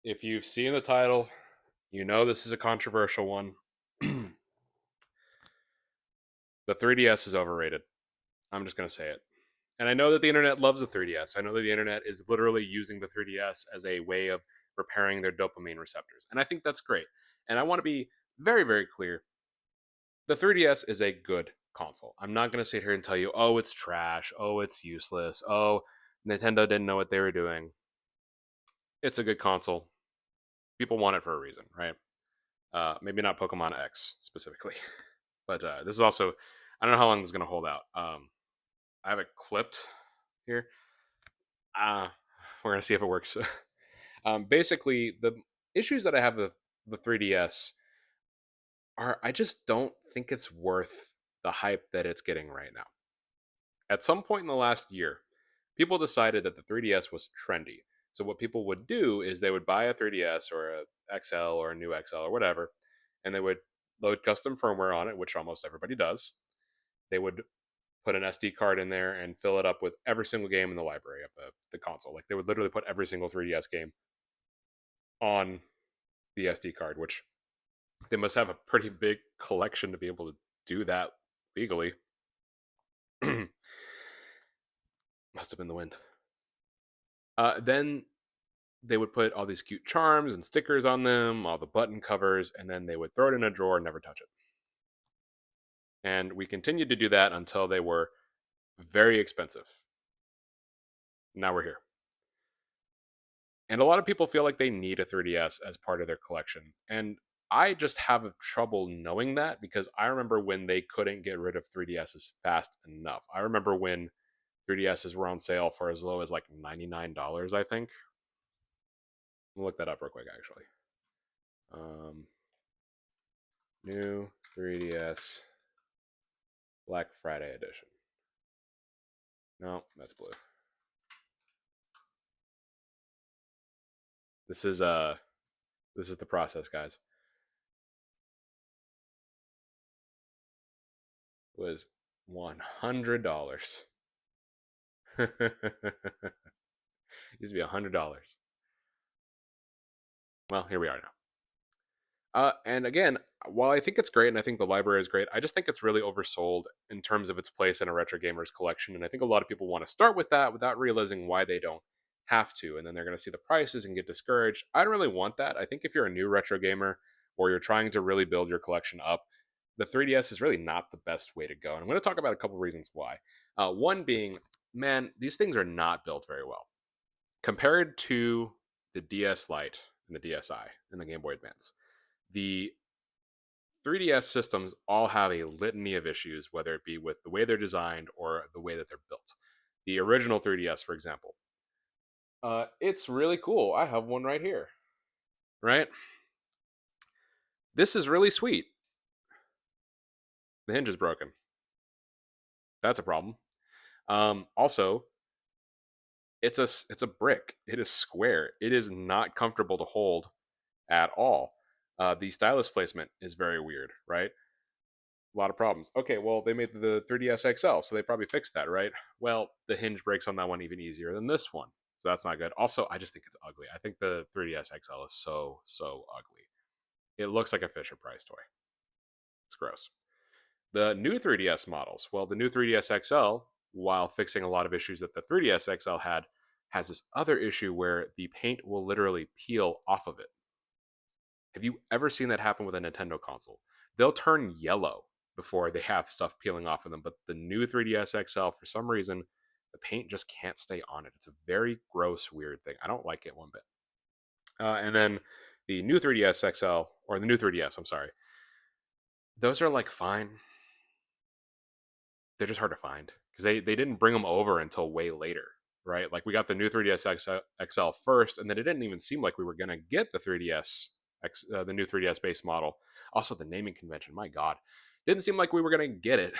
If you've seen the title, you know this is a controversial one. The 3DS is overrated. I'm just going to say it. And I know that the internet loves the 3DS. I know that the internet is literally using the 3DS as a way of repairing their dopamine receptors. And I think that's great. And I want to be very, very clear. The 3DS is a good console. I'm not going to sit here and tell you, oh, it's trash. Oh, it's useless. Oh, Nintendo didn't know what they were doing. It's a good console. People want it for a reason, right? Maybe not Pokemon X specifically. But this is also, I don't know how long this is going to hold out. I have it clipped here. Uh, we're going to see if it works. Basically, the issues that I have with the 3DS are I just don't think it's worth the hype that it's getting right now. At some point in the last year, people decided that the 3DS was trendy. So what people would do is they would buy a 3DS or a XL or a new XL or whatever, and they would load custom firmware on it, which almost everybody does. They would put an SD card in there and fill it up with every single game in the library of the console. Like they would literally put every single 3DS game on the SD card, which they must have a pretty big collection to be able to do that legally. Must have been the wind. Then they would put all these cute charms and stickers on them, all the button covers, and then they would throw it in a drawer and never touch it. And we continued to do that until they were very expensive. Now we're here. And a lot of people feel like they need a 3DS as part of their collection. And I just have trouble knowing that because I remember when they couldn't get rid of 3DSs fast enough. I remember when 3DSs were on sale for as low as like $99, I think. I'll look that up real quick, actually. New 3DS Black Friday edition. No, that's blue. This is the process, guys. It was $100. It used to be $100. Well, here we are now. And again, while I think it's great and I think the library is great, I just think it's really oversold in terms of its place in a retro gamers collection. And I think a lot of people want to start with that without realizing why they don't have to. And then they're going to see the prices and get discouraged. I don't really want that. I think if you're a new retro gamer or you're trying to really build your collection up, the 3DS is really not the best way to go. And I'm going to talk about a couple reasons why. One being, man, these things are not built very well. Compared to the DS Lite and the DSi and the Game Boy Advance, the 3DS systems all have a litany of issues, whether it be with the way they're designed or the way that they're built. The original 3DS, for example, it's really cool. I have one right here, right? This is really sweet. The hinge is broken. That's a problem. Also, it's a brick. It is square. It is not comfortable to hold at all. The stylus placement is very weird, right? A lot of problems. Okay, well, they made the 3DS XL, so they probably fixed that, right? Well, the hinge breaks on that one even easier than this one. So that's not good. Also, I just think it's ugly. I think the 3DS XL is so ugly. It looks like a Fisher Price toy. It's gross. The new 3DS models, well, the new 3DS XL, while fixing a lot of issues that the 3DS XL had, has this other issue where the paint will literally peel off of it. Have you ever seen that happen with a Nintendo console? They'll turn yellow before they have stuff peeling off of them, but the new 3DS XL, for some reason, the paint just can't stay on it. It's a very gross, weird thing. I don't like it one bit. And then the new 3DS XL, or the new 3DS, I'm sorry, those are like fine. They're just hard to find because they didn't bring them over until way later, right? Like we got the new 3DS XL first, and then it didn't even seem like we were going to get the 3DS the new 3DS base model. Also, the naming convention. My God, didn't seem like we were going to get it.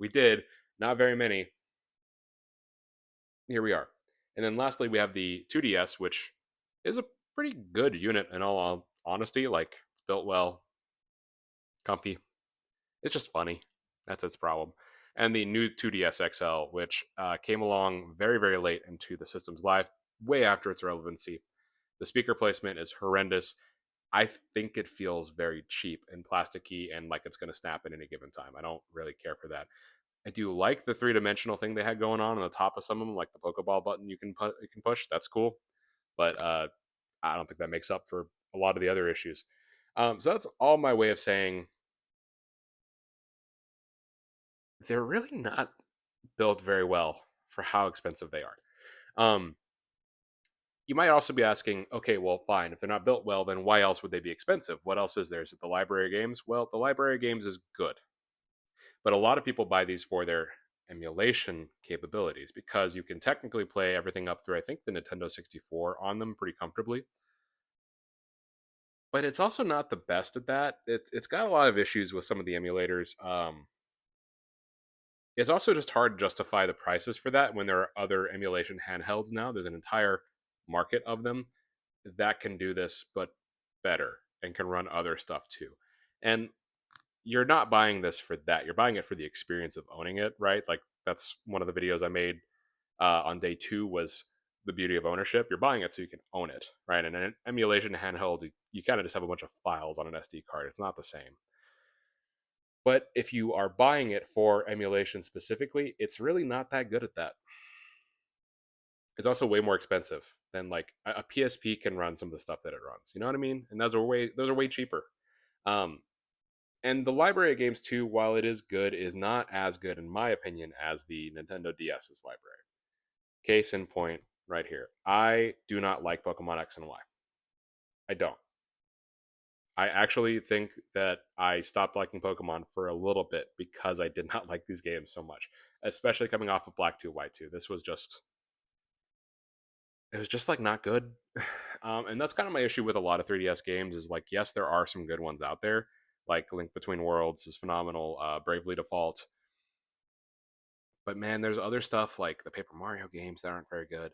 We did. Not very many. Here we are. And then lastly, we have the 2DS, which is a pretty good unit in all honesty. Like it's built well, comfy. It's just funny. That's its problem. And the new 2DS XL, which came along very, very late into the system's life, way after its relevancy. The speaker placement is horrendous. I think it feels very cheap and plasticky and like it's going to snap at any given time. I don't really care for that. I do like the three-dimensional thing they had going on the top of some of them, like the Pokeball button you can push. That's cool, but I don't think that makes up for a lot of the other issues. So that's all my way of saying they're really not built very well for how expensive they are. Um, you might also be asking, okay, well, fine. If they're not built well, then why else would they be expensive? What else is there? Is it the library games? Well, the library games is good, but a lot of people buy these for their emulation capabilities because you can technically play everything up through, I think, the Nintendo 64 on them pretty comfortably. But it's also not the best at that. It's got a lot of issues with some of the emulators. It's also just hard to justify the prices for that when there are other emulation handhelds now. There's an entire market of them that can do this, but better and can run other stuff too. And you're not buying this for that. You're buying it for the experience of owning it, right? Like that's one of the videos I made on day two was the beauty of ownership. You're buying it so you can own it, right? And an emulation handheld, you kind of just have a bunch of files on an SD card. It's not the same. But if you are buying it for emulation specifically, it's really not that good at that. It's also way more expensive than like a PSP can run some of the stuff that it runs. You know what I mean? And those are way cheaper. Um, and the library of games too, while it is good, is not as good in my opinion as the Nintendo DS's library. Case in point, right here. I do not like Pokemon X and Y. I don't. I actually think that I stopped liking Pokemon for a little bit because I did not like these games so much, especially coming off of Black 2, White 2. This was just, it was just like not good. And that's kind of my issue with a lot of 3DS games is like, yes, there are some good ones out there. Like Link Between Worlds is phenomenal. Bravely Default, but man, there's other stuff like the Paper Mario games that aren't very good.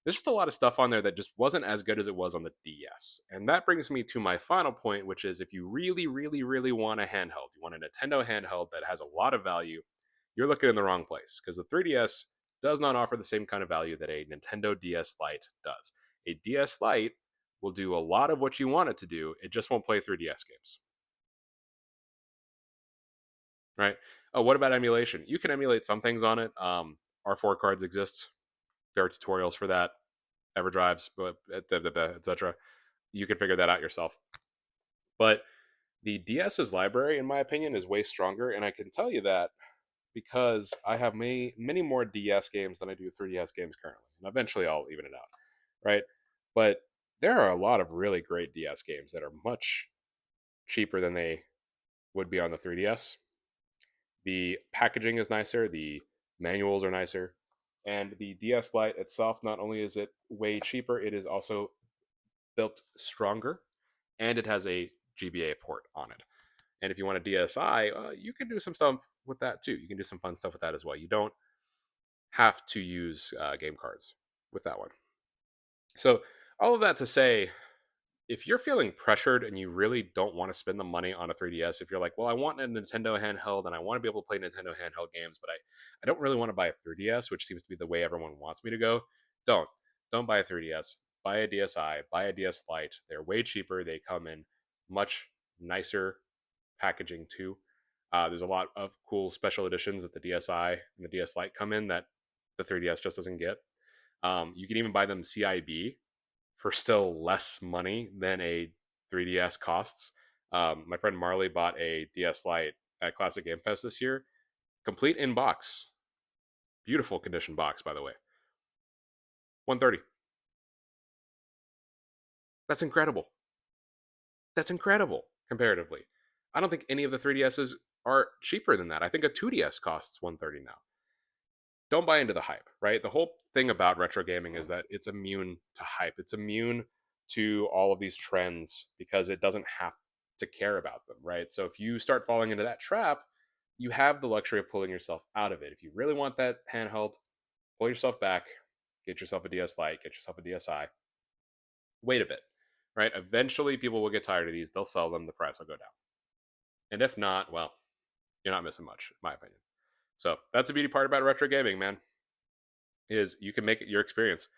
There's just a lot of stuff on there that just wasn't as good as it was on the DS. And that brings me to my final point, which is if you really, really, really want a handheld, you want a Nintendo handheld that has a lot of value, you're looking in the wrong place because the 3DS does not offer the same kind of value that a Nintendo DS Lite does. A DS Lite will do a lot of what you want it to do, it just won't play 3DS games, right? Oh, what about emulation? You can emulate some things on it. R4 cards exist. There are tutorials for that, EverDrives, but etc. You can figure that out yourself. But the DS's library, in my opinion, is way stronger, and I can tell you that because I have many more DS games than I do 3DS games currently, and eventually I'll even it out, right? But there are a lot of really great DS games that are much cheaper than they would be on the 3DS. The packaging is nicer, the manuals are nicer, and the DS Lite itself, not only is it way cheaper, it is also built stronger, and it has a GBA port on it. And if you want a DSi, you can do some stuff with that too. You can do some fun stuff with that as well. You don't have to use game cards with that one. So all of that to say, if you're feeling pressured and you really don't want to spend the money on a 3DS, if you're like, well, I want a Nintendo handheld and I want to be able to play Nintendo handheld games, but I don't really want to buy a 3DS, which seems to be the way everyone wants me to go, don't. Don't buy a 3DS. Buy a DSi, buy a DS Lite. They're way cheaper. They come in much nicer packaging too. There's a lot of cool special editions that the DSi and the DS Lite come in that the 3DS just doesn't get. You can even buy them CIB for still less money than a 3DS costs. My friend Marley bought a DS Lite at Classic Game Fest this year, complete in box, beautiful condition box by the way. 130. That's incredible. That's incredible comparatively. I don't think any of the 3DSs are cheaper than that. I think a 2DS costs 130 now. Don't buy into the hype, right? The whole thing about retro gaming is that it's immune to hype. It's immune to all of these trends because it doesn't have to care about them, right? So if you start falling into that trap, you have the luxury of pulling yourself out of it. If you really want that handheld, pull yourself back, get yourself a DS Lite, get yourself a DSi. Wait a bit, right? Eventually people will get tired of these, they'll sell them, the price will go down. And if not, well, you're not missing much, in my opinion. So that's the beauty part about retro gaming, man, is you can make it your experience.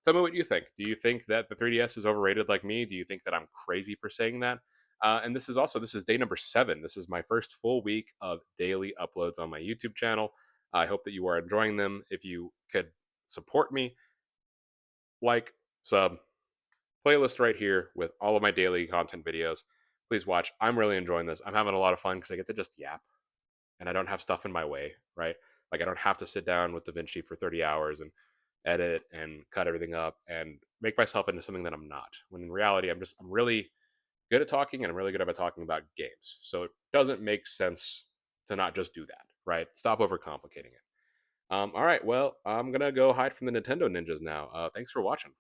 Tell me what you think. Do you think that the 3DS is overrated like me? Do you think that I'm crazy for saying that? And this is day number 7. This is my first full week of daily uploads on my YouTube channel. I hope that you are enjoying them. If you could support me, like, sub, playlist right here with all of my daily content videos. Please watch. I'm really enjoying this. I'm having a lot of fun because I get to just yap and I don't have stuff in my way, right? Like I don't have to sit down with DaVinci for 30 hours and edit and cut everything up and make myself into something that I'm not. When in reality, I'm really good at talking and I'm really good about talking about games. So it doesn't make sense to not just do that, right? Stop overcomplicating it. All right, well, I'm gonna go hide from the Nintendo ninjas now. Thanks for watching.